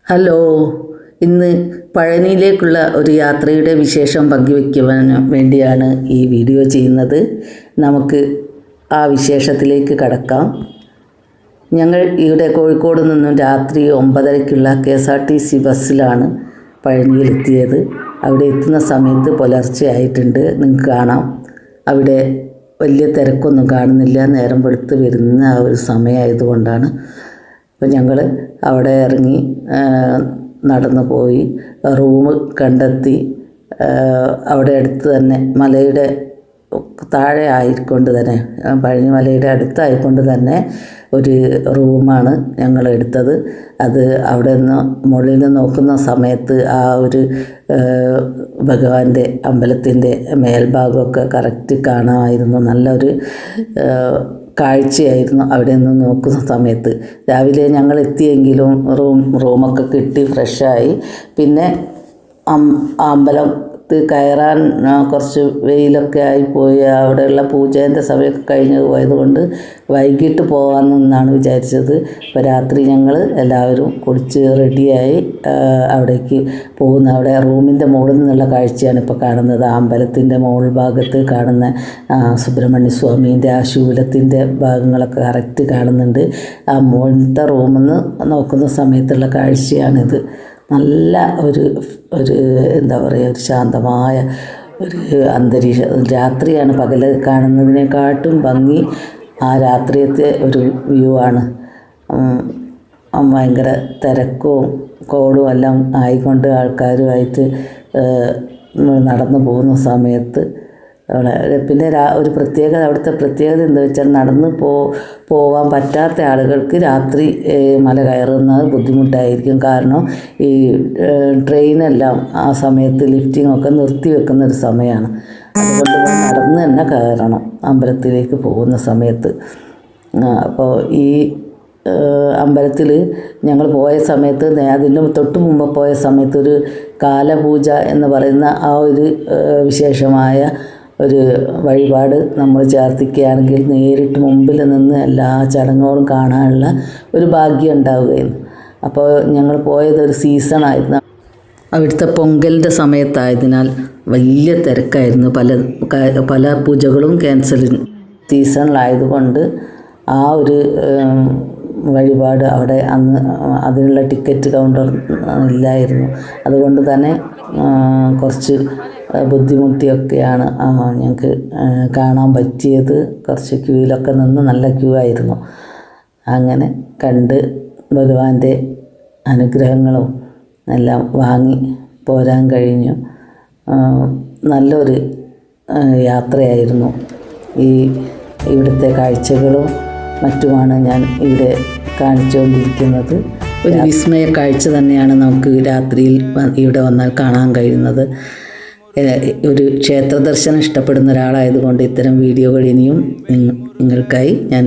Hello, ഇന്ന് പഴനിയിലേക്കുള്ള ഒരു യാത്രയുടെ വിശേഷം പങ്കുവയ്ക്കുവാൻ വേണ്ടിയാണ് ഈ വീഡിയോ ചെയ്യുന്നത്. നമുക്ക് ആ വിശേഷത്തിലേക്ക് കടക്കാം. ഞങ്ങൾ ഇവിടെ കോഴിക്കോട് നിന്നും രാത്രി 9:30-ക്കുള്ള KSRTC ബസ്സിലാണ് പഴനിയിലെത്തിയത്. അവിടെ എത്തുന്ന സമയത്ത് പുലർച്ചെ ആയിട്ടുണ്ട്. നിങ്ങൾക്ക് കാണാം, അവിടെ വലിയ തിരക്കൊന്നും കാണുന്നില്ല. നേരം വെളുത്ത് വരുന്ന ആ ഒരു സമയമായതുകൊണ്ടാണ്. അപ്പോൾ ഞങ്ങൾ അവിടെ ഇറങ്ങി നടന്നു പോയി റൂം കണ്ടെത്തി. അവിടെ അടുത്ത് തന്നെ മലയുടെ താഴെ ആയിക്കൊണ്ട് തന്നെ, പഴനി മലയുടെ അടുത്തായിക്കൊണ്ട് തന്നെ ഒരു റൂമാണ് ഞങ്ങൾ എടുത്തത്. അത് അവിടെ നിന്ന് മുകളിൽ നിന്ന് നോക്കുന്ന സമയത്ത് ആ ഒരു ഭഗവാന്റെ അമ്പലത്തിൻ്റെ മേൽഭാഗമൊക്കെ കറക്റ്റ് കാണാമായിരുന്നു. നല്ലൊരു കാഴ്ചയായിരുന്നു അവിടെ നിന്ന് നോക്കുന്ന സമയത്ത്. രാവിലെ ഞങ്ങൾ എത്തിയെങ്കിലും റൂമൊക്കെ കിട്ടി, ഫ്രഷായി. പിന്നെ അമ്പലത്തിൽ കയറാൻ കുറച്ച് വെയിലൊക്കെ ആയിപ്പോയി. അവിടെയുള്ള പൂജേൻ്റെ സമയമൊക്കെ കഴിഞ്ഞ് പോയതുകൊണ്ട് വൈകിട്ട് പോകാമെന്നാണ് വിചാരിച്ചത്. അപ്പോൾ രാത്രി ഞങ്ങൾ എല്ലാവരും കുളിച്ച് റെഡിയായി അവിടേക്ക് പോകുന്നു. അവിടെ റൂമിൻ്റെ മുകളിൽ നിന്നുള്ള കാഴ്ചയാണ് ഇപ്പോൾ കാണുന്നത്. ആ അമ്പലത്തിൻ്റെ മുകൾ ഭാഗത്ത് കാണുന്ന സുബ്രഹ്മണ്യ സ്വാമീൻ്റെ ആ ശൂലത്തിൻ്റെ ഭാഗങ്ങളൊക്കെ കറക്റ്റ് കാണുന്നുണ്ട്. ആ മുകളിലത്തെ റൂമിൽ നിന്ന് നോക്കുന്ന സമയത്തുള്ള കാഴ്ചയാണിത്. നല്ല ഒരു എന്താ പറയുക, ഒരു ശാന്തമായ ഒരു അന്തരീക്ഷം. രാത്രിയാണ്, പകൽ കാണുന്നതിനെക്കാട്ടും ഭംഗി ആ രാത്രിയത്തെ ഒരു വ്യൂ ആണ്. ഭയങ്കര തിരക്കും കോടും എല്ലാം ആയിക്കൊണ്ട് ആൾക്കാരുമായിട്ട് നടന്നു പോകുന്ന സമയത്ത് പിന്നെ ഒരു പ്രത്യേകത, അവിടുത്തെ പ്രത്യേകത എന്താ വെച്ചാൽ നടന്ന് പോവാൻ പറ്റാത്ത ആളുകൾക്ക് രാത്രി മല കയറുന്നത് ബുദ്ധിമുട്ടായിരിക്കും. കാരണം ഈ ട്രെയിനെല്ലാം ആ സമയത്ത് ലിഫ്റ്റിങ്ങൊക്കെ നിർത്തി വെക്കുന്നൊരു സമയമാണ്. അതുകൊണ്ട് നടന്ന് തന്നെ കയറണം അമ്പലത്തിലേക്ക് പോകുന്ന സമയത്ത്. അപ്പോൾ ഈ അമ്പലത്തിൽ ഞങ്ങൾ പോയ സമയത്ത്, അതിന് തൊട്ട് മുമ്പ് പോയ സമയത്ത് ഒരു കാലപൂജ എന്ന് പറയുന്ന ആ ഒരു വിശേഷമായ ഒരു വഴിപാട് നമ്മൾ ചേർത്തിക്കുകയാണെങ്കിൽ നേരിട്ട് മുമ്പിൽ നിന്ന് എല്ലാ ചടങ്ങുകളും കാണാനുള്ള ഒരു ഭാഗ്യം ഉണ്ടാവുകയായിരുന്നു. അപ്പോൾ ഞങ്ങൾ പോയത് ഒരു സീസണായിരുന്നു. അവിടുത്തെ പൊങ്കലിൻ്റെ സമയത്തായതിനാൽ വലിയ തിരക്കായിരുന്നു. പല പൂജകളും സീസണിലായതുകൊണ്ട് ആ ഒരു വഴിപാട് അവിടെ അന്ന് അതിനുള്ള ടിക്കറ്റ് കൗണ്ടർ ഇല്ലായിരുന്നു. അതുകൊണ്ട് തന്നെ കുറച്ച് ബുദ്ധിമുട്ടിയൊക്കെയാണ് ഞങ്ങൾക്ക് കാണാൻ പറ്റിയത്. കുറച്ച് ക്യൂവിലൊക്കെ നിന്ന് നല്ല ക്യൂ ആയിരുന്നു. അങ്ങനെ കണ്ട് ഭഗവാന്റെ അനുഗ്രഹങ്ങളും എല്ലാം വാങ്ങി പോരാൻ കഴിഞ്ഞു. നല്ലൊരു യാത്രയായിരുന്നു. ഇവിടുത്തെ കാഴ്ചകളും മറ്റുമാണ് ഞാൻ ഇവിടെ കാണിച്ചുകൊണ്ടിരിക്കുന്നത്. ഒരു വിസ്മയ കാഴ്ച തന്നെയാണ് നമുക്ക് രാത്രിയിൽ ഇവിടെ വന്നാൽ കാണാൻ കഴിയുന്നത്. ഒരു ക്ഷേത്ര ദർശനം ഇഷ്ടപ്പെടുന്ന ഒരാളായതുകൊണ്ട് ഇത്തരം വീഡിയോകൾ ഇനിയും നിങ്ങൾക്കായി ഞാൻ